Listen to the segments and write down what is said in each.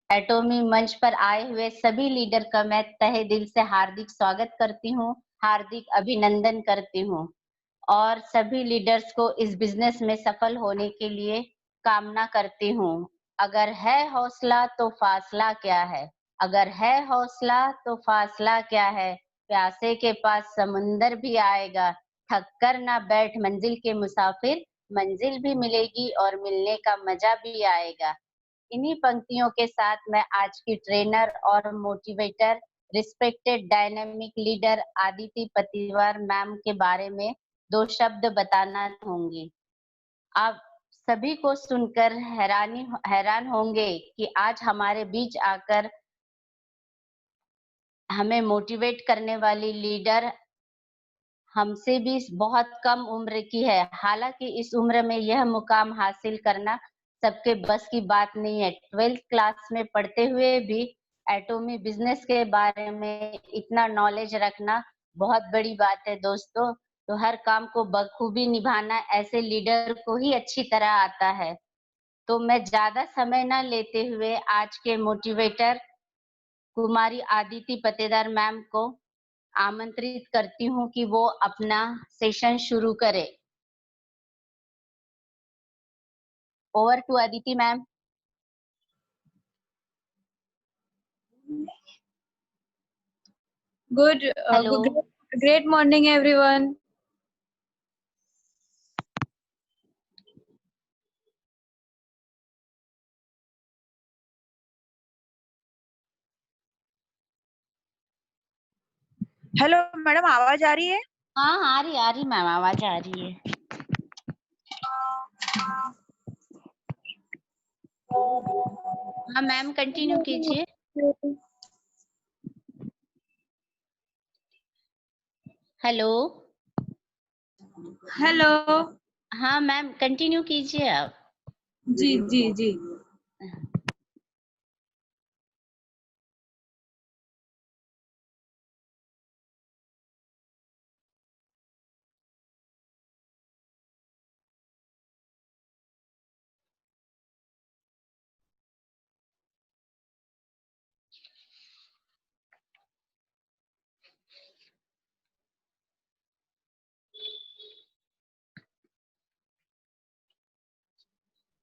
एटॉमी मंच पर आए हुए सभी लीडर का मैं तहे दिल से हार्दिक स्वागत करती हूँ, हार्दिक अभिनंदन करती हूँ और सभी लीडर्स को इस बिजनेस में सफल होने के लिए कामना करती हूँ। अगर है हौसला तो फासला क्या है, अगर है हौसला तो फासला क्या है, प्यासे के पास समुंदर भी आएगा, थक कर ना बैठ मंजिल के मुसाफिर, मंजिल भी मिलेगी और मिलने का मजा भी आएगा। इन्हीं पंक्तियों के साथ मैं आज की ट्रेनर और motivator respected dynamic leader Aditi Patiwar ma'am के बारे में 2 शब्द बताना चाहूंगी। आप सभी को सुनकर हैरान होंगे कि आज हमारे बीच आकर हमें मोटिवेट करने वाली लीडर हमसे भी बहुत कम उम्र की है। हालांकि इस उम्र में यह मुकाम हासिल करना सबके बस की बात नहीं है। 12th क्लास में पढ़ते हुए भी एटॉमी बिजनेस के बारे में इतना नॉलेज रखना बहुत बड़ी बात है दोस्तों। तो हर काम को बखूबी निभाना ऐसे लीडर को ही अच्छी तरह आता है। तो मैं ज्यादा समय ना लेते हुए आज के मोटिवेटर कुमारी आदिति पतेदार मैम को आमंत्रित करती हूँ कि वो अपना सेशन शुरू करे। Over to Aditi ma'am. Hello. Great morning, everyone. Hello madam, आवाज आ रही है? हाँ आ रही मैम, आवाज आ रही है। हाँ मैम कंटिन्यू कीजिए। हेलो। हेलो। हाँ मैम कंटिन्यू कीजिए आप। जी जी जी।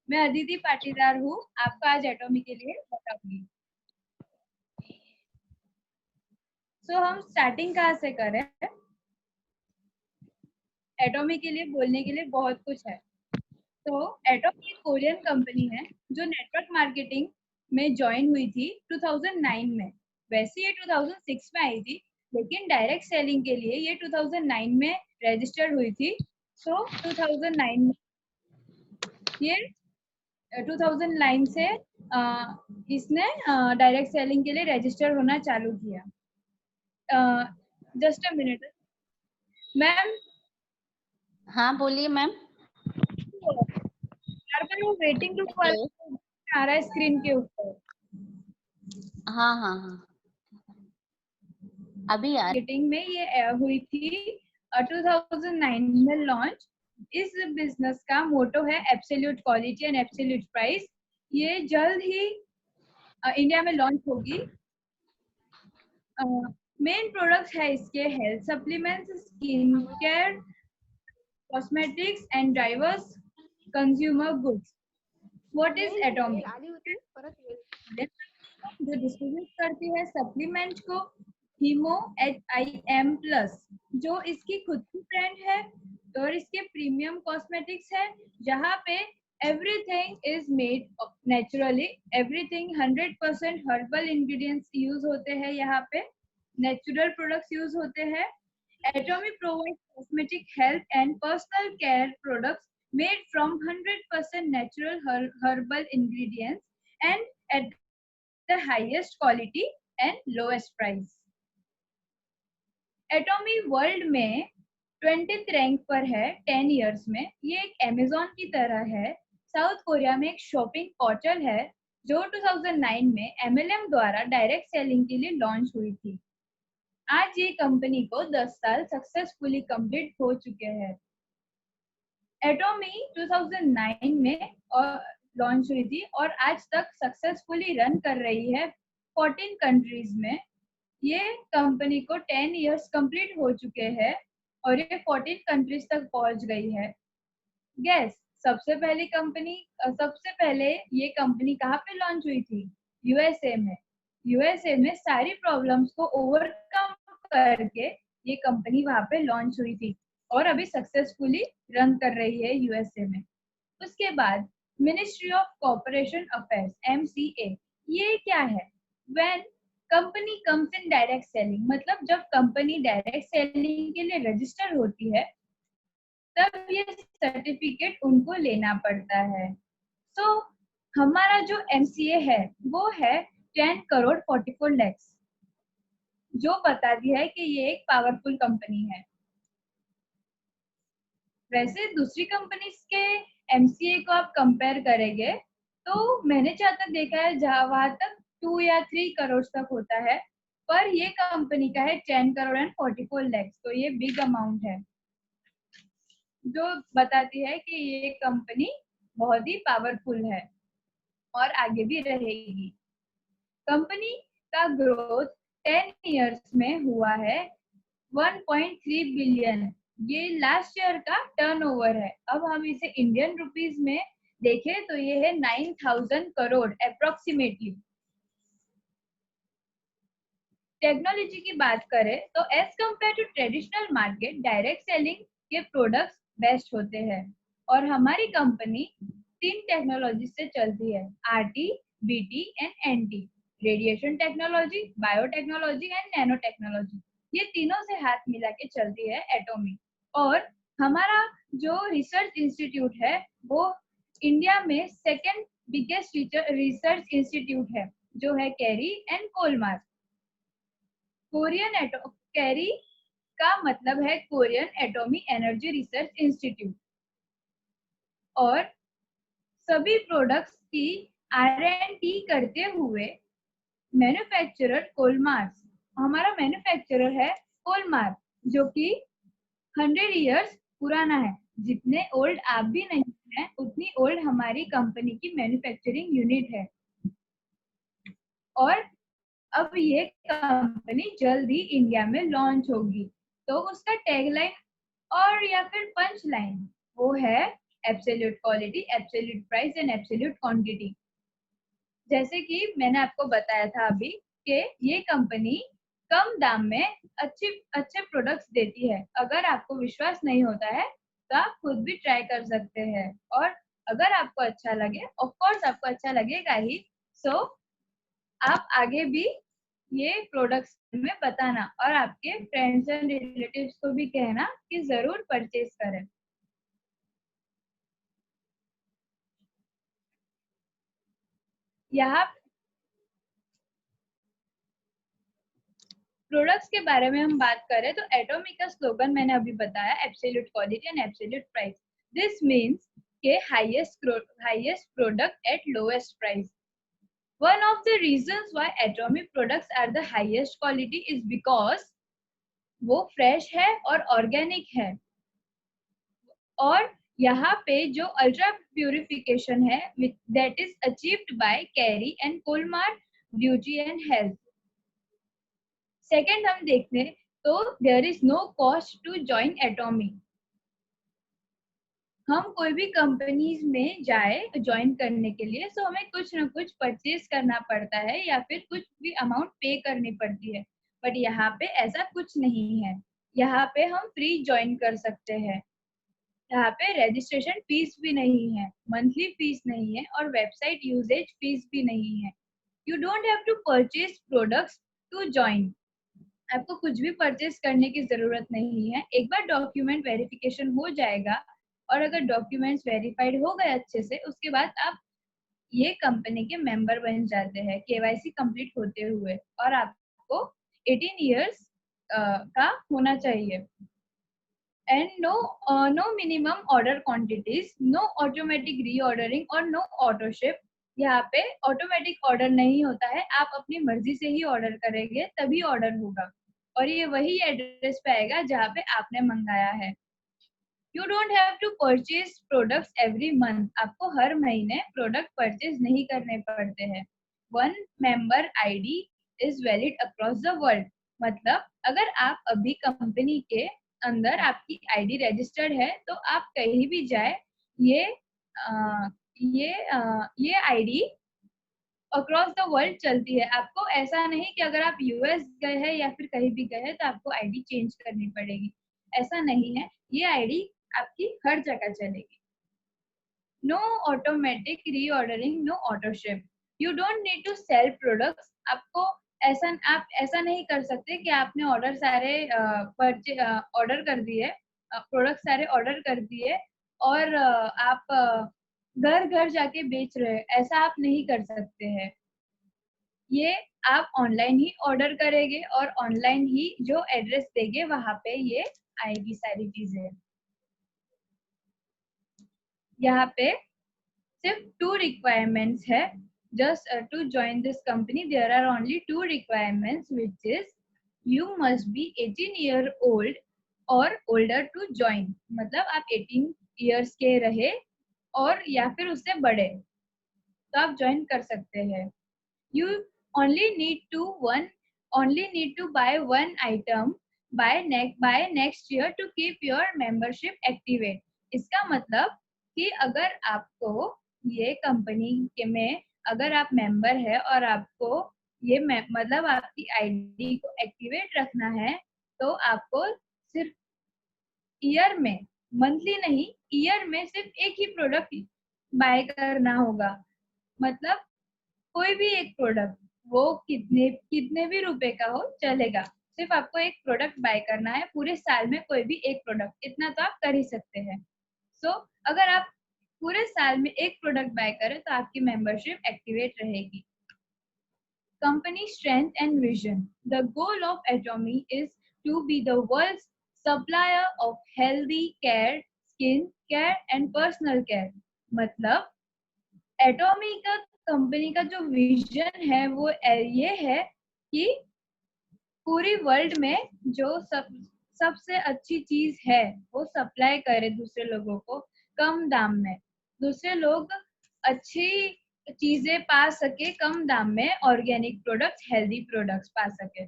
मैं अदिति पाटीदार हूँ, आपका आज एटॉमी के लिए बताऊंगी। हम स्टार्टिंग कहाँ से करें? एटॉमी के लिए बोलने के लिए बहुत कुछ है। तो एटॉमी एक कोरियन कंपनी है जो नेटवर्क मार्केटिंग में ज्वाइन हुई थी 2009 में। वैसे ये 2006 में आई थी, लेकिन डायरेक्ट सेलिंग के लिए ये 2009 में रजिस्टर्ड हुई थी। तो 2009 में ये 2009 से इसने डायरेक्ट सेलिंग के लिए रजिस्टर होना चालू किया। Just a minute ma'am. हाँ बोलिए मैम। वो वेटिंग रूम हेलो। आ रहा है स्क्रीन के ऊपर। हाँ हाँ हाँ अभी आ मार्केटिंग में ये हुई थी 2009 में लॉन्च। इस बिजनेस का मोटो है absolute quality and absolute price. ये जल्द ही इंडिया में लॉन्च होगी। मेन प्रोडक्ट्स है इसके health supplements, skin care, cosmetics and diverse consumer goods. What is एटॉमी? जो डिस्ट्रीब्यूट करती है सप्लीमेंट को हीमो HIM प्लस, जो इसकी खुद की ब्रांड है, और इसके प्रीमियम कॉस्मेटिक्स है जहाँ पे everything is made naturally. Everything 100% herbal ingredients use होते हैं, यहाँ पे नेचुरल प्रोडक्ट्स यूज होते हैं। एटॉमी provides cosmetic health and personal care products made from 100% natural herbal ingredients and at the highest quality and lowest price. एटॉमी world में 20th rank पर है 10 years में। ये एक अमेज़न की तरह है। साउथ कोरिया में एक शॉपिंग पोर्टल है जो 2009 में MLM द्वारा डायरेक्ट सेलिंग के लिए लॉन्च हुई थी। आज ये कंपनी को 10 साल सक्सेसफुली कंप्लीट हो चुके हैं। एटॉमी 2009 में और लॉन्च हुई थी और आज तक सक्सेसफुली रन कर रही है 14 कंट्रीज में। ये कंपनी को 10 इयर्स कंप्लीट हो चुके हैं और ये 14 कंट्रीज तक पहुंच गई है। गैस सबसे पहले ये कंपनी कहाँ पे लॉन्च हुई थी? यूएसए में। यूएसए में सारी प्रॉब्लम्स को ओवरकम करके ये कंपनी वहां पे लॉन्च हुई थी और अभी सक्सेसफुली रन कर रही है यूएसए में। उसके बाद ministry of corporation affairs MCA, ये क्या है? When company comes in direct selling, मतलब जब कंपनी डायरेक्ट सेलिंग के लिए रजिस्टर होती है तब ये सर्टिफिकेट उनको लेना पड़ता है। तो हमारा जो MCA है वो है 10 करोड़ 44 lakhs, जो बताती है कि ये एक पावरफुल कंपनी है। वैसे दूसरी कंपनीज के MCA को आप कंपेयर करेंगे तो मैंने जहाँ तक देखा है जहाँ वहां तक 2 या 3 करोड़ तक होता है, पर ये कंपनी का है 10 करोड़ एंड 44 lakhs, तो ये बिग अमाउंट है जो बताती है कि ये कंपनी बहुत ही पावरफुल है और आगे भी रहेगी। कंपनी का ग्रोथ 10 इयर्स में हुआ है 1.3 बिलियन, ये लास्ट ईयर का टर्नओवर है। अब हम इसे इंडियन रुपीस में देखें तो ये है 9,000 करोड़ अप्रोक्सीमेटली। टेक्नोलॉजी की बात करें तो as compare to traditional market direct selling के प्रोडक्ट्स बेस्ट होते हैं और हमारी कंपनी 3 टेक्नोलॉजी से चलती है, RT, BT and NT, radiation technology, biotechnology and nano technology. ये तीनों से हाथ मिला के चलती है एटॉमी। और हमारा जो रिसर्च इंस्टीट्यूट है वो इंडिया में सेकेंड बिगेस्ट रिसर्च इंस्टीट्यूट है, जो है कैरी एंड कोलमार्क। कैरी का मतलब है कोरियन एटॉमी एनर्जी रिसर्च इंस्टीट्यूट। और सभी प्रोडक्ट्स की R&D करते हुए मैन्युफैक्चरर कोलमार्क, हमारा मैन्युफैक्चरर है कोलमार्क, जो कि 100 इयर्स पुराना है। जितने ओल्ड आप भी नहीं हैं उतनी ओल्ड हमारी कंपनी की मैन्युफैक्चरिंग यूनिट है। और अब ये कंपनी जल्द ही इंडिया में लॉन्च होगी, तो उसका टैगलाइन और या फिर पंच लाइन वो है absolute quality, absolute price and absolute quantity. जैसे कि मैंने आपको बताया था अभी कि ये कंपनी कम दाम में अच्छे प्रोडक्ट्स देती है। अगर आपको विश्वास नहीं होता है तो आप खुद भी ट्राई कर सकते हैं और अगर आपको अच्छा लगे, ऑफ कोर्स आपको अच्छा लगेगा ही, सो आप आगे भी ये प्रोडक्ट्स में बताना और आपके फ्रेंड्स एंड रिलेटिव्स को भी कहना कि जरूर परचेज करें। यहाँ प्रोडक्ट्स के बारे में हम बात करें तो एटॉमी का स्लोगन मैंने अभी बताया, absolute quality and absolute price. This means के highest product at lowest price. One of the reasons why Atomy products are the highest quality is because वो फ्रेश है और ऑर्गेनिक है और यहाँ पे जो अल्ट्रा प्यूरिफिकेशन है that is achieved by Kerry and Kolmar beauty and health. Second हम देखते हैं तो there is no cost to join Atomy. हम कोई भी कंपनीज में जाए ज्वाइन करने के लिए तो हमें कुछ ना कुछ परचेज करना पड़ता है या फिर कुछ भी अमाउंट पे करनी पड़ती है, बट यहाँ पे ऐसा कुछ नहीं है। यहाँ पे हम फ्री ज्वाइन कर सकते हैं। यहाँ पे रजिस्ट्रेशन फीस भी नहीं है, मंथली फीस नहीं है और वेबसाइट यूजेज फीस भी नहीं है। You don't have to purchase products to join. आपको कुछ भी परचेज करने की जरूरत नहीं है। एक बार डॉक्यूमेंट वेरिफिकेशन हो जाएगा और अगर डॉक्यूमेंट्स वेरीफाइड हो गए अच्छे से, उसके बाद आप ये कंपनी के मेंबर बन जाते हैं KYC कंप्लीट होते हुए और आपको 18 इयर्स का होना चाहिए। And no minimum order quantities, no automatic reordering और नो ऑटो शिप। यहाँ पे ऑटोमेटिक ऑर्डर नहीं होता है, आप अपनी मर्जी से ही ऑर्डर करेंगे तभी ऑर्डर होगा और ये वही एड्रेस पे आएगा जहाँ पे आपने मंगाया है। You don't have to purchase products every month. आपको हर महीने प्रोडक्ट परचेज नहीं करने पड़ते हैं. One member ID is valid across the world. मतलब अगर आप अभी कंपनी के अंदर आपकी आईडी रजिस्टर्ड है तो आप कहीं भी जाए ये ये आईडी अक्रॉस द वर्ल्ड चलती है. आपको ऐसा नहीं कि अगर आप यूएस गए हैं या फिर कहीं भी गए हैं तो आपको आईडी चेंज करनी पड़ेगी. ऐसा नहीं है. ये आईडी आपकी हर जगह चलेगी. No automatic reordering, no auto ship. You don't need to sell products. आपको आप ऐसा नहीं कर सकते कि आपने ऑर्डर सारे ऑर्डर कर दिए, प्रोडक्ट सारे ऑर्डर कर दिए और आप घर घर जाके बेच रहे हैं. ऐसा आप नहीं कर सकते हैं. ये आप ऑनलाइन ही ऑर्डर करेंगे और ऑनलाइन ही जो एड्रेस देंगे वहां पे ये आएगी सारी चीजें. यहाँ पे सिर्फ 2 रिक्वायरमेंट्स है. Just to join this company there are only 2 requirements which is you must be 18 year old और ओल्डर टू जॉइन. मतलब आप 18 ईयर्स के रहे और या फिर उससे बड़े तो आप ज्वाइन कर सकते हैं. You only need to buy one item by next year to keep your membership activate. इसका मतलब कि अगर आपको ये कंपनी के में अगर आप मेंबर है और आपको ये मतलब आपकी आईडी को एक्टिवेट रखना है तो आपको सिर्फ ईयर में, मंथली नहीं, ईयर में सिर्फ एक ही प्रोडक्ट बाय करना होगा. मतलब कोई भी एक प्रोडक्ट, वो कितने भी रुपए का हो चलेगा. सिर्फ आपको एक प्रोडक्ट बाय करना है. पूरे साल में कोई भी एक प्रोडक्ट, इतना तो आप कर ही सकते हैं. सो अगर आप पूरे साल में एक प्रोडक्ट बाय करें तो आपकी मेंबरशिप एक्टिवेट रहेगी. Company strength and vision. The goal of Atomy is to be the world's supplier of healthy care, skin care and personal care. मतलब एटॉमी का कंपनी का जो विजन है वो ये है कि पूरी वर्ल्ड में जो सबसे अच्छी चीज है वो सप्लाई करे दूसरे लोगों को कम दाम में. दूसरे लोग अच्छी चीजें पा सके कम दाम में, ऑर्गेनिक प्रोडक्ट्स, हेल्दी प्रोडक्ट्स पा सके.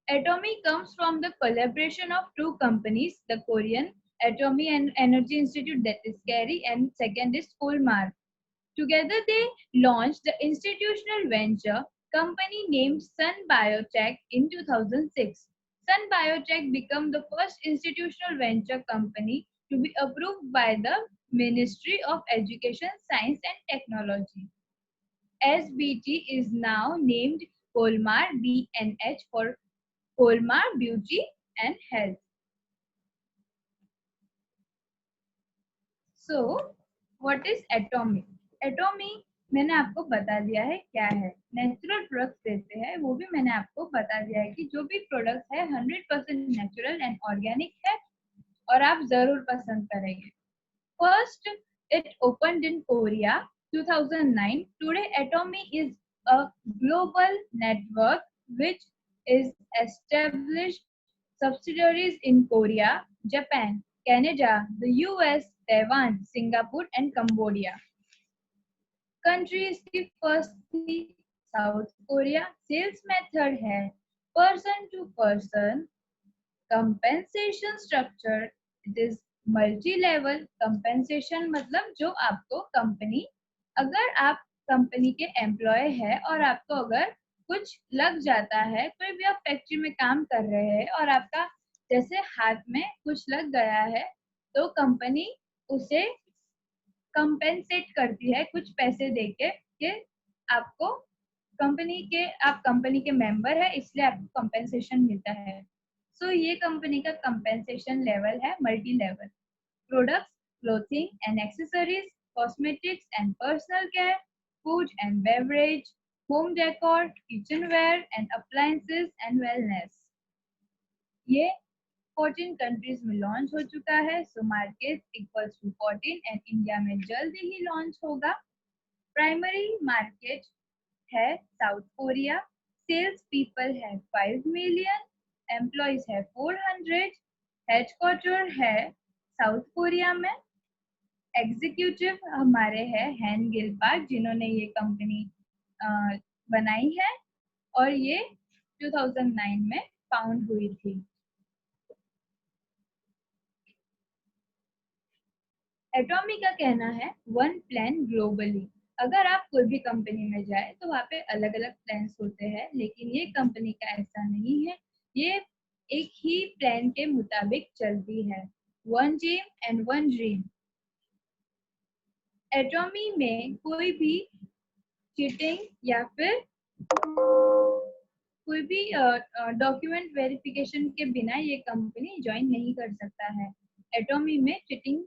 Atomy comes from the collaboration of 2 companies, the Korean Atomy and Energy Institute, that is KERI, and second is Kolmar. Together they launched the institutional venture company named Sun Biotech in 2006. Sun Biotech became the first institutional venture company to be approved by the Ministry of Education, Science and Technology. SBT is now named Kolmar BNH for Kolmar Beauty and Health. So, what is Atomy? Atomy मैंने आपको बता दिया है क्या है. Natural products देते हैं, वो भी मैंने आपको बता दिया है कि जो भी प्रोडक्ट्स है 100% नेचुरल एंड ऑर्गेनिक है और आप जरूर पसंद करेंगे. First, it opened in Korea 2009. Today, Atomy is a global network which is established subsidiaries in Korea, Japan, Canada, the US, Taiwan, Singapore and Cambodia. Country is the first थी South Korea. Sales method है person to person. Compensation structure, it is multi-level. Compensation मतलब जो आपको company, अगर आप company के employ है और आपको अगर कुछ लग जाता है, कोई भी आप फैक्ट्री में काम कर रहे हैं और आपका जैसे हाथ में कुछ लग गया है तो कंपनी उसे कंपेंसेट करती है कुछ पैसे देके कि आपको आप कंपनी के मेंबर है इसलिए आपको कंपेंसेशन मिलता है. सो ये कंपनी का कंपेंसेशन लेवल है multi level. Products, clothing and accessories, cosmetics and personal care, food and beverage, home decor, kitchenware and appliances and wellness. ये 14 कंट्रीज में लॉन्च हो चुका है. So market equals to 14 and India में जल्दी ही लॉन्च होगा. प्राइमरी मार्केट है साउथ कोरिया. सेल्स पीपल है 5 मिलियन, एम्प्लॉयज है 400, हेडक्वार्टर है साउथ कोरिया में। एग्जीक्यूटिव हमारे हैं हैन गिल पार्क, जिन्होंने ये कंपनी बनाई है और ये 2009 में फाउंड हुई थी। एटॉमी का कहना है वन प्लान ग्लोबली। अगर आप कोई भी कंपनी में जाए तो वहाँ पे अलग अलग प्लान्स होते हैं, लेकिन ये कंपनी का ऐसा नहीं है। ये एक ही प्लान के मुताबिक चलती है। One gem and one dream. Atomy में कोई भी चीटिंग या फिर कोई भी डॉक्यूमेंट वेरिफिकेशन के बिना ये कंपनी ज्वाइन नहीं कर सकता है। एटॉमी में चीटिंग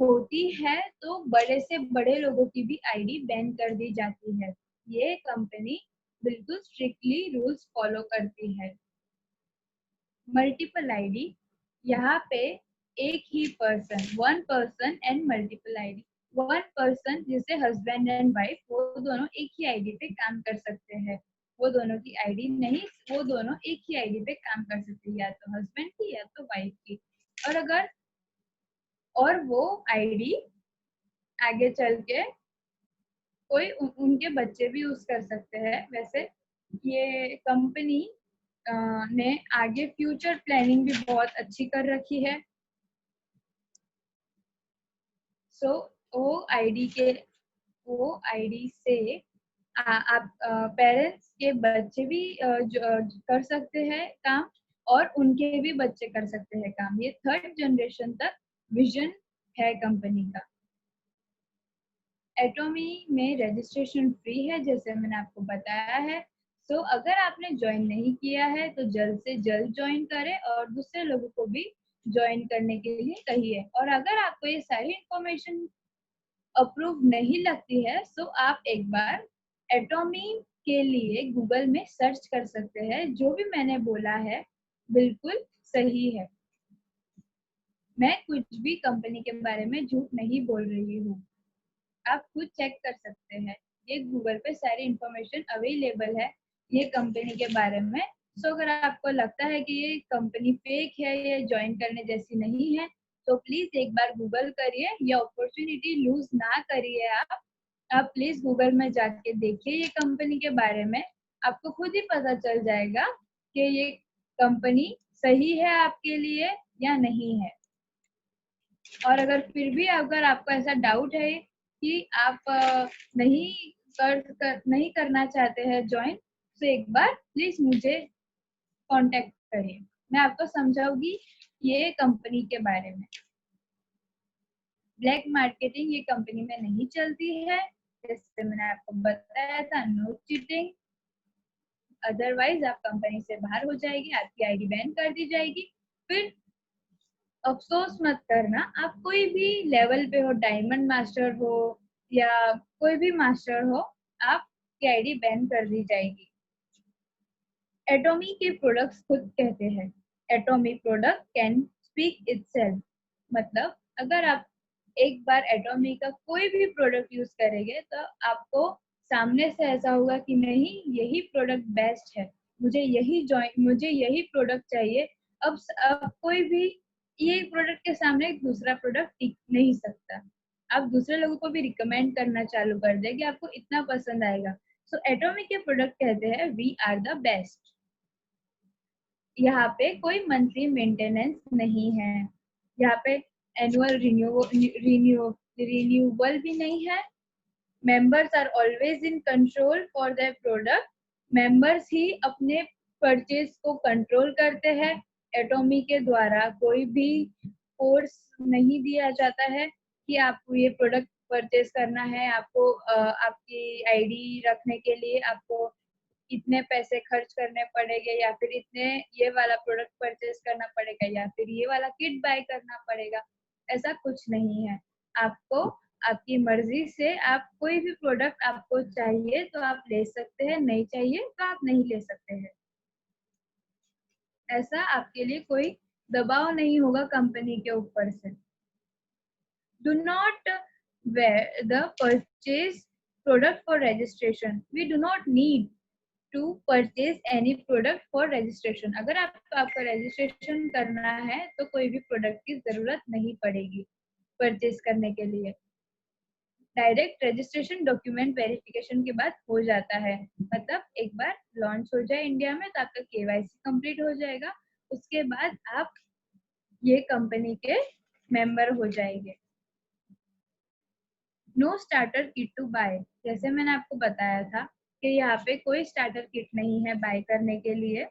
होती है तो बड़े से बड़े लोगों की भी आईडी बैन कर दी जाती है। ये कंपनी बिल्कुल स्ट्रिक्टली रूल्स फॉलो करती है। मल्टीपल आईडी, यहाँ पे एक ही person, one person and multiple ID. One person जैसे हस्बैंड एंड वाइफ, वो दोनों एक ही आईडी पे काम कर सकते हैं। वो दोनों की आईडी नहीं, वो दोनों एक ही आईडी पे काम कर सकते हैं, या तो हस्बैंड की या तो वाइफ की। और अगर वो आईडी आगे चल के कोई उनके बच्चे भी यूज कर सकते हैं। वैसे ये कंपनी ने आगे फ्यूचर प्लानिंग भी बहुत अच्छी कर रखी है। सो वो आईडी से आप पेरेंट्स के बच्चे भी कर सकते हैं काम, और उनके भी बच्चे कर सकते हैं काम। ये थर्ड जनरेशन तक विजन है कंपनी का। एटॉमी में रजिस्ट्रेशन फ्री है, जैसे मैंने आपको बताया है। सो अगर आपने ज्वाइन नहीं किया है तो जल्द से जल्द ज्वाइन करें और दूसरे लोगों को भी ज्वाइन करने के लिए कहिए। और अगर आपको ये सारी इंफॉर्मेशन अप्रूव नहीं लगती है तो आप एक बार एटॉमी के लिए गूगल में सर्च कर सकते हैं। जो भी मैंने बोला है बिल्कुल सही है। मैं कुछ भी कंपनी के बारे में झूठ नहीं बोल रही हूँ। आप खुद चेक कर सकते हैं, ये गूगल पे सारी इंफॉर्मेशन अवेलेबल है ये कंपनी के बारे में। सो अगर आपको लगता है कि ये कंपनी फेक है, ये ज्वाइन करने जैसी नहीं है, तो प्लीज एक बार गूगल करिए। ये अपॉर्चुनिटी लूज ना करिए। आप प्लीज गूगल में जाके देखिए ये कंपनी के बारे में। आपको खुद ही पता चल जाएगा कि ये कंपनी सही है आपके लिए या नहीं है। और अगर फिर भी अगर आपको ऐसा डाउट है कि आप नहीं करना चाहते हैं ज्वाइन, तो एक बार प्लीज मुझे कांटेक्ट करिए, मैं आपको समझाऊंगी ये कंपनी के बारे में। ब्लैक मार्केटिंग ये कंपनी में नहीं चलती है, जैसे मैंने आपको बताया था। नो चीटिंग, अदरवाइज आप कंपनी से बाहर हो जाएगी, आपकी आईडी बैन कर दी जाएगी। फिर अफसोस मत करना, आप कोई भी लेवल पे हो, डायमंड मास्टर हो या कोई भी मास्टर हो, आपकी आईडी बैन कर दी जाएगी। एटॉमी के प्रोडक्ट्स खुद कहते हैं, एटॉमी प्रोडक्ट कैन स्पीक इटसेल्फ। मतलब अगर आप एक बार एटॉमी का कोई भी प्रोडक्ट यूज करेंगे तो आपको सामने से ऐसा होगा कि नहीं, यही प्रोडक्ट बेस्ट है, मुझे यही प्रोडक्ट चाहिए। अब कोई भी ये प्रोडक्ट के सामने एक दूसरा प्रोडक्ट टिक नहीं सकता। आप दूसरे लोगों को भी रिकमेंड करना चालू कर दें कि आपको इतना पसंद आएगा। सो एटॉमी के प्रोडक्ट कहते हैं वी आर द बेस्ट। यहाँ पे कोई मंथली मेंटेनेंस नहीं है, यहाँ पे एनुअल रिन्यूअल भी नहीं है। Members are always in control for their product. Members ही अपने परचेज को कंट्रोल करते हैं। एटॉमी के द्वारा कोई भी फोर्स नहीं दिया जाता है कि आपको ये प्रोडक्ट परचेज करना है, आपको आपकी आईडी रखने के लिए आपको इतने पैसे खर्च करने पड़ेंगे, या फिर इतने ये वाला प्रोडक्ट परचेज करना पड़ेगा, या फिर ये वाला किट बाय करना पड़ेगा। ऐसा कुछ नहीं है। आपको आपकी मर्जी से आप कोई भी प्रोडक्ट आपको चाहिए तो आप ले सकते हैं, नहीं चाहिए तो आप नहीं ले सकते हैं। ऐसा आपके लिए कोई दबाव नहीं होगा कंपनी के ऊपर से। Do not wear the purchase product for registration. We do not need to purchase any product for registration. अगर आपका registration करना है तो कोई भी product की जरूरत नहीं पड़ेगी purchase करने के लिए. डायरेक्ट रजिस्ट्रेशन डॉक्यूमेंट वेरिफिकेशन के बाद हो जाता है. मतलब एक बार लॉन्च हो जाए इंडिया में तो आपका KYC कंप्लीट हो जाएगा. उसके बाद आप ये कंपनी के मेंबर हो जाएंगे. No starter kit to buy. जैसे मैंने आपको बताया था कि यहाँ पे कोई स्टार्टर किट नहीं है बाय करने के लिए.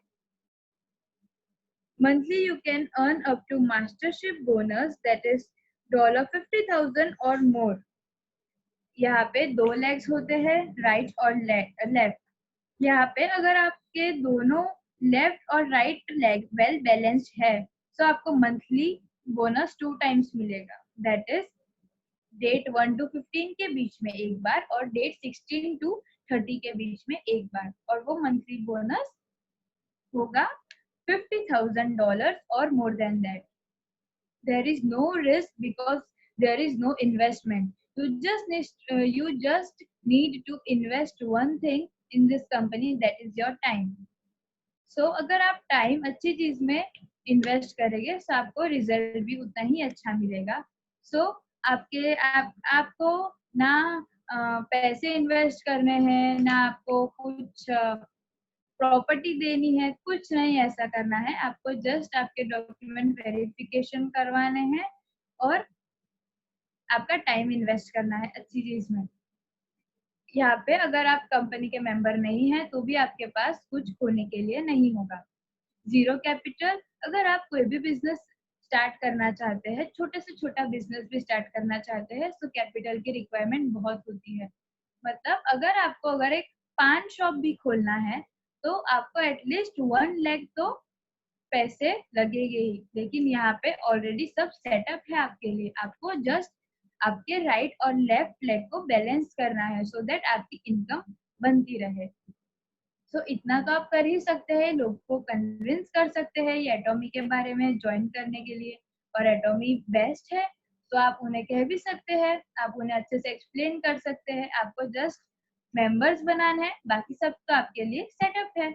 Monthly you can earn up to mastership bonus that is $50,000 और मोर. यहाँ पे 2 लेग्स होते हैं, राइट और लेफ्ट. यहाँ पे अगर आपके दोनों लेफ्ट और राइट लेग वेल बैलेंस्ड है तो आपको मंथली बोनस 2 टाइम्स मिलेगा. दैट इज डेट 1 to 15 के बीच में एक बार और डेट 16 to 30 के बीच में एक बार. और वो मंथली बोनस होगा $50,000 और more than that. There is no risk because there is no investment. You just need to invest one thing in this company, that is your time. So अगर आप time अच्छी चीज में इन्वेस्ट करेंगे तो आपको रिजल्ट भी उतना ही अच्छा मिलेगा. So आपको ना पैसे इन्वेस्ट करने हैं, ना आपको कुछ प्रॉपर्टी देनी है, कुछ नहीं ऐसा करना है. आपको जस्ट आपके डॉक्यूमेंट वेरिफिकेशन करवाने हैं और आपका टाइम इन्वेस्ट करना है अच्छी चीज में. यहाँ पे अगर आप कंपनी के मेंबर नहीं हैं तो भी आपके पास कुछ खोने के लिए नहीं होगा. Zero capital. अगर आप कोई भी बिजनेस स्टार्ट करना चाहते हैं, छोटे से छोटा बिजनेस भी स्टार्ट करना चाहते हैं, तो कैपिटल की रिक्वायरमेंट बहुत होती है. मतलब अगर एक पान शॉप भी खोलना है तो आपको एटलीस्ट 1 लाख तो पैसे लगेंगे ही. लेकिन यहाँ पे ऑलरेडी सब सेटअप है आपके लिए. आपको जस्ट आपके राइट और लेफ्ट लेग को बैलेंस करना है सो दैट आपकी इनकम बनती रहे. सो इतना तो आप कर ही सकते हैं. लोग को कन्विंस कर सकते हैं ये एटॉमी के बारे में ज्वाइन करने के लिए. और एटॉमी बेस्ट है तो आप उन्हें कह भी सकते हैं, आप उन्हें अच्छे से एक्सप्लेन कर सकते हैं. आपको जस्ट मेंबर्स बनाना है, बाकी सब तो आपके लिए सेटअप है.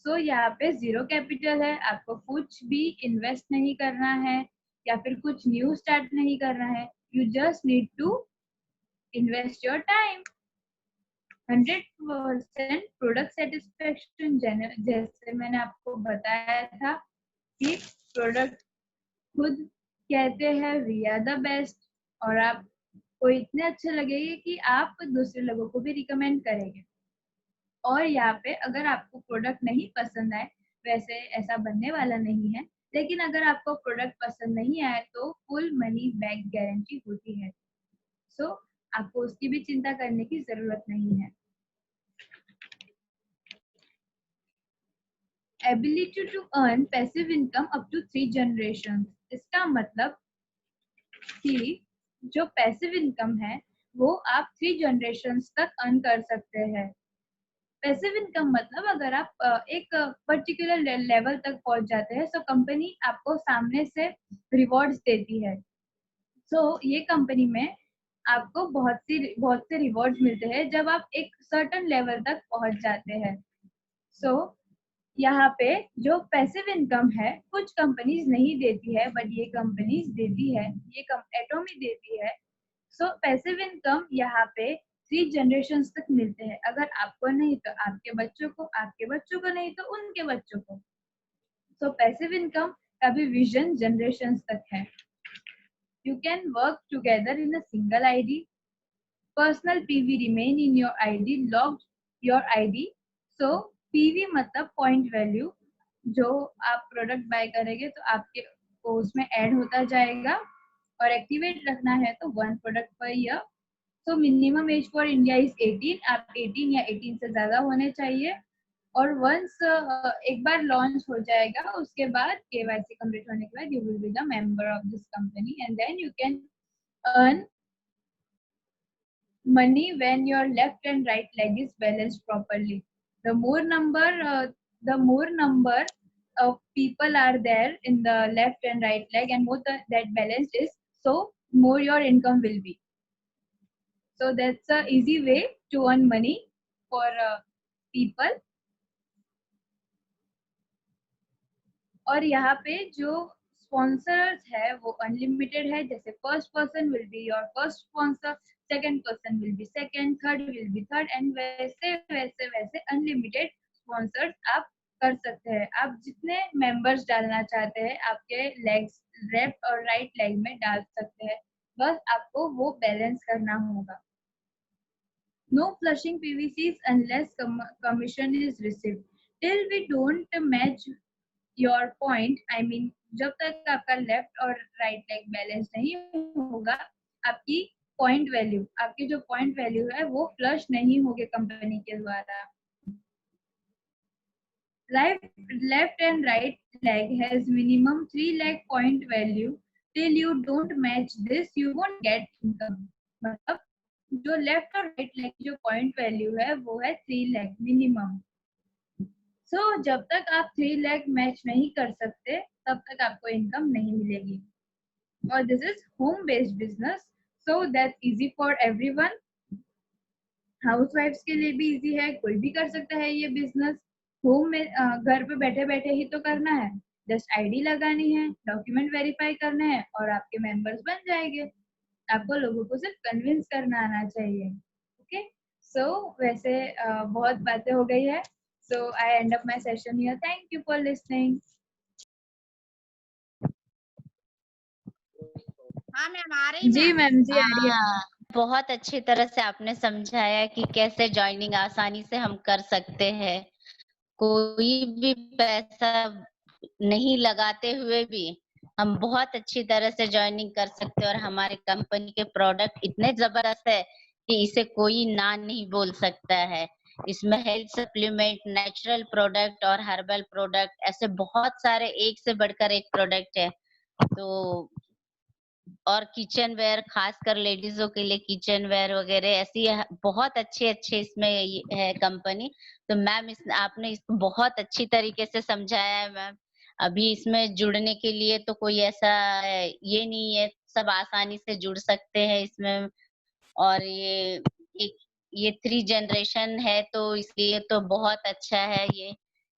सो यहाँ पे जीरो कैपिटल है. आपको कुछ भी इन्वेस्ट नहीं करना है या फिर कुछ न्यू स्टार्ट नहीं करना है. You just need to invest your time. 100% product satisfaction. जैसे मैंने आपको बताया था कि प्रोडक्ट खुद कहते हैं वी आर द बेस्ट, और आपको इतने अच्छे लगेंगे कि आप दूसरे लोगों को भी रिकमेंड करेंगे. और यहाँ पे अगर आपको प्रोडक्ट नहीं पसंद आए, वैसे ऐसा बनने वाला नहीं है, लेकिन अगर आपको प्रोडक्ट पसंद नहीं आए तो फुल मनी बैक गारंटी होती है. सो आपको उसकी भी चिंता करने की जरूरत नहीं है. Ability to earn passive income up to 3 generation. इसका मतलब कि जो पैसिव इनकम है वो आप 3 जनरेशन्स तक अर्न कर सकते हैं. पैसिव इनकम मतलब अगर आप एक पर्टिकुलर लेवल तक पहुंच जाते हैं तो कंपनी आपको सामने से रिवॉर्ड्स देती है. सो ये कंपनी में आपको बहुत से रिवॉर्ड्स मिलते हैं जब आप एक सर्टेन लेवल तक पहुंच जाते हैं. सो यहाँ पे जो पैसिव इनकम है कुछ कंपनीज नहीं देती है, बट ये कंपनीज देती है, ये एटॉमी देती है. सो पैसिव इनकम यहाँ पे 3 जनरेशन्स तक मिलते हैं. अगर आपको नहीं तो आपके बच्चों को, आपके बच्चों को नहीं तो उनके बच्चों को. सो पैसिव इनकम का भी विजन जनरेशन्स तक है. You can work together in a single ID. Personal PV remain in your ID, logged your ID. So PV मतलब पॉइंट वैल्यू. जो आप प्रोडक्ट बाय करेंगे तो आपके को उसमें ऐड होता जाएगा. और एक्टिवेट रखना है तो 1 product per year. So minimum age for India is 18. आप 18 या 18 से ज्यादा होने चाहिए. और वंस एक बार लॉन्च हो जाएगा उसके बाद KYC कंप्लीट होने के बाद you will be the member of this company and then you can earn money when your left and right leg is balanced properly. The more number of people are there in the left and right leg and more that balanced is, so more your income will be. So that's a easy way to earn money for people। और यहाँ पे जो sponsors है वो unlimited है, जैसे first person will be your first sponsor, second person will be second, third will be third, and वैसे वैसे वैसे अनलिमिटेड स्पॉन्सर्स आप कर सकते हैं। आप जितने मेंबर्स डालना चाहते हैं आपके लेग्स, लेफ्ट और राइट लेग में डाल सकते हैं, बस आपको वो बैलेंस करना होगा। No flushing PVCs unless commission is received. Till we don't match your point, I mean जब तक आपका लेफ्ट और राइट लेग बैलेंस नहीं होगा, आपकी पॉइंट वैल्यू, आपकी जो पॉइंट वैल्यू है वो फ्लश नहीं होगी कंपनी के द्वारा। Left and right leg has minimum 3 leg point value. Till you don't match this, you won't get income. मतलब जो लेफ्ट और राइट लेग की जो पॉइंट वैल्यू है वो है 3 लेग मिनिमम। सो जब तक आप 3 लेग मैच नहीं कर सकते तब तक आपको इनकम नहीं मिलेगी। और this is home based business, so that's easy for everyone. हाउसवाइफ्स के लिए भी इजी है, कोई भी कर सकता है ये बिजनेस। होम में घर पे बैठे बैठे ही तो करना है, जस्ट आईडी लगानी है, डॉक्यूमेंट वेरीफाई करना है और आपके मेंबर्स बन जाएंगे। आपको लोगों को सिर्फ कन्विंस करना आना चाहिए। ओके, सो वैसे बहुत बातें हो गई है, so I end up my session here. Thank you for listening. हाँ मैम आ रही जी मैम, जी आ रही है। बहुत अच्छी तरह से आपने समझाया कि कैसे ज्वाइनिंग आसानी से हम कर सकते हैं, कोई भी पैसा नहीं लगाते हुए भी हम बहुत अच्छी तरह से ज्वाइनिंग कर सकते हैं। और हमारे कंपनी के प्रोडक्ट इतने जबरदस्त है कि इसे कोई ना नहीं बोल सकता है। इसमें हेल्थ सप्लीमेंट, नेचुरल प्रोडक्ट और हर्बल प्रोडक्ट, ऐसे बहुत सारे एक से बढ़कर एक प्रोडक्ट है। तो और किचन वेयर, खासकर लेडीजों के लिए किचन वेयर वगैरह ऐसी बहुत अच्छे अच्छे इसमें है कंपनी। तो मैम आपने इसको बहुत अच्छी तरीके से समझाया है मैम। अभी इसमें जुड़ने के लिए तो कोई ऐसा ये नहीं है, सब आसानी से जुड़ सकते हैं इसमें। और ये 3 जनरेशन है तो इसलिए तो बहुत अच्छा है ये,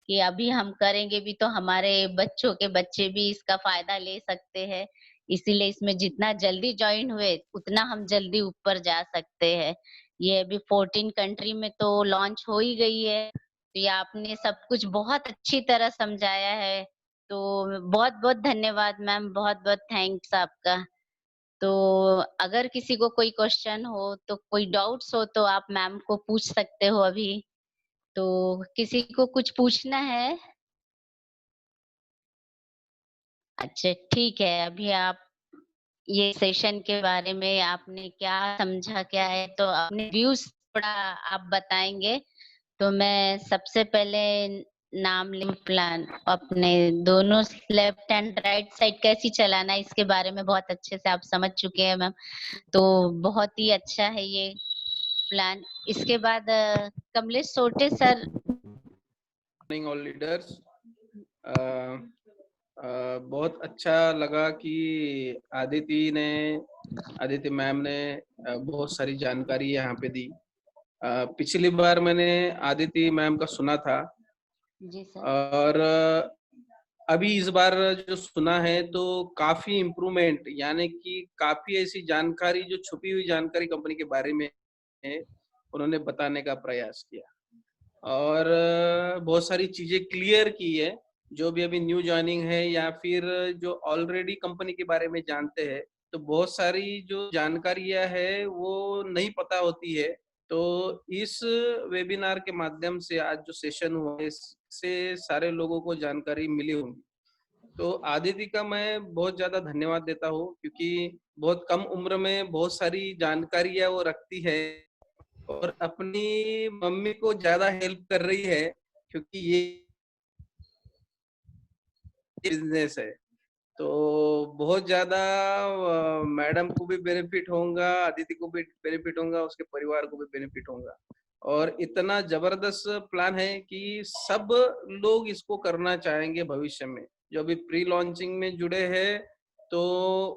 कि अभी हम करेंगे भी तो हमारे बच्चों के बच्चे भी इसका फायदा ले सकते हैं। इसीलिए इसमें जितना जल्दी ज्वाइन हुए उतना हम जल्दी ऊपर जा सकते हैं। ये अभी 14 कंट्री में तो लॉन्च हो ही गई है। तो ये आपने सब कुछ बहुत अच्छी तरह समझाया है। तो बहुत-बहुत धन्यवाद मैम, बहुत-बहुत थैंक्स आपका। तो अगर किसी को कोई क्वेश्चन हो, तो कोई डाउट्स हो तो आप मैम को पूछ सकते हो अभी। तो किसी को कुछ पूछना है? अच्छा ठीक है, अभी आप ये सेशन के बारे में आपने क्या समझा क्या है, तो अपने व्यूज़ थोड़ा आप बताएँगे? तो मैं सबसे पहले नाम प्लान अपने दोनों लेफ्ट एंड राइट साइड कैसी चलाना है इसके बारे में बहुत अच्छे से आप समझ चुके हैं मैम। तो बहुत ही अच्छा है ये प्लान। इसके बाद कमलेश सोटे सर। Morning all leaders. बहुत अच्छा लगा कि आदिति मैम ने बहुत सारी जानकारी यहाँ पे दी। पिछली बार मैंने आदिति मैम का सुना था जी सर। और अभी इस बार जो सुना है तो काफी इम्प्रूवमेंट, यानी कि काफी ऐसी जानकारी जो छुपी हुई जानकारी कंपनी के बारे में है उन्होंने बताने का प्रयास किया और बहुत सारी चीजें क्लियर की है। जो भी अभी न्यू ज्वाइनिंग है या फिर जो ऑलरेडी कंपनी के बारे में जानते हैं, तो बहुत सारी जो जानकारियां है वो नहीं पता होती है। तो इस वेबिनार के माध्यम से आज जो सेशन हुआ है इससे सारे लोगों को जानकारी मिली होगी। तो आदिति का मैं बहुत ज्यादा धन्यवाद देता हूँ क्योंकि बहुत कम उम्र में बहुत सारी जानकारियां वो रखती है और अपनी मम्मी को ज्यादा हेल्प कर रही है क्योंकि ये बिजनेस है। तो बहुत ज्यादा मैडम को भी बेनिफिट होगा, अदिति को भी बेनिफिट होगा, उसके परिवार को भी बेनिफिट होगा। और इतना जबरदस्त प्लान है कि सब लोग इसको करना चाहेंगे भविष्य में। जो अभी प्री लॉन्चिंग में जुड़े हैं तो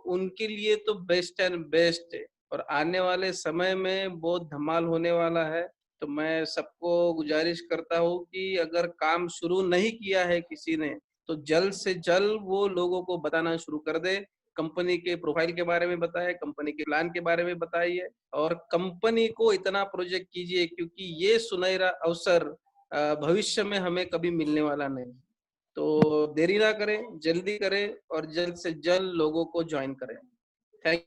उनके लिए तो बेस्ट एंड बेस्ट है और आने वाले समय में बहुत धमाल होने वाला है। तो मैं सबको गुजारिश करता हूँ कि अगर काम शुरू नहीं किया है किसी ने, तो जल्द से जल्द वो लोगों को बताना शुरू कर दे। कंपनी के प्रोफाइल के बारे में बताए, कंपनी के प्लान के बारे में बताइए और कंपनी को इतना प्रोजेक्ट कीजिए, क्योंकि ये सुनहरा अवसर भविष्य में हमें कभी मिलने वाला नहीं। तो देरी ना करें, जल्दी करें और जल्द से जल्द लोगों को ज्वाइन करें। थैंक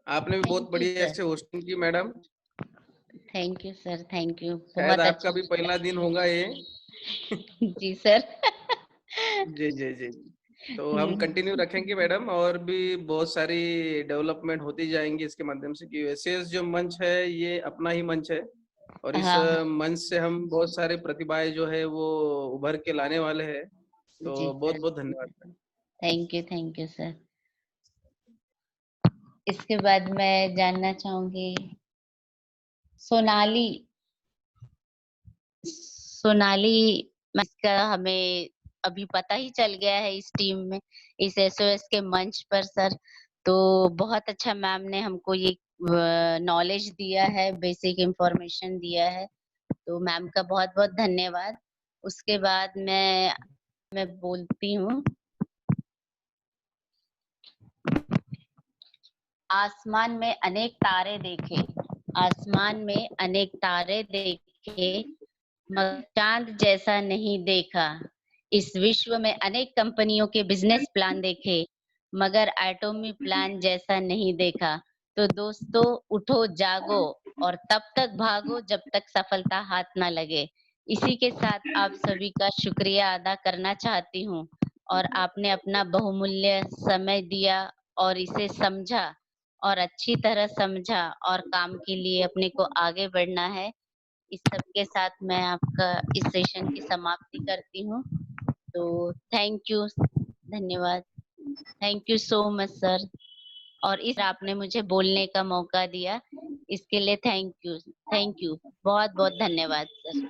आपने भी बहुत थैंक यू बढ़िया सर। से होस्टिंग की madam. Thank you sir, thank you. शायद बहुत आपका अच्छा भी पहला दिन होगा ये। जी सर। जी, जी, जी। तो हम कंटिन्यू रखेंगे मैडम, और भी बहुत सारी डेवलपमेंट होती जाएंगी इसके माध्यम से, कि एसएस जो मंच है ये अपना ही मंच है और इस हाँ, मंच से हम बहुत सारे प्रतिभाएं जो है वो उभर के लाने वाले हैं। जी तो बहुत सर। बहुत धन्यवाद मैडम। Thank you sir. इसके बाद मैं जानना चाहूंगी सोनाली। सोनाली का हमें अभी पता ही चल गया है इस टीम में, इस एसओएस के मंच पर सर। तो बहुत अच्छा मैम ने हमको ये नॉलेज दिया है, बेसिक इंफॉर्मेशन दिया है। तो मैम का बहुत-बहुत धन्यवाद। उसके बाद मैं बोलती हूँ, आसमान में अनेक तारे देखे, आसमान में अनेक तारे देखे, मगर चांद जैसा नहीं देखा। इस विश्व में अनेक कंपनियों के बिजनेस प्लान देखे, मगर एटॉमी प्लान जैसा नहीं देखा। तो दोस्तों उठो जागो और तब तक भागो जब तक सफलता हाथ ना लगे। इसी के साथ आप सभी का शुक्रिया अदा करना चाहती हूँ और आपने अपना बहुमूल्य समय दिया और इसे समझा और अच्छी तरह समझा और काम के लिए अपने को आगे बढ़ना है। इस सब के साथ मैं आपका इस सेशन की समाप्ति करती हूँ। तो थैंक यू, धन्यवाद। Thank you so much sir. और इस आपने मुझे बोलने का मौका दिया, इसके लिए थैंक यू। बहुत बहुत धन्यवाद सर।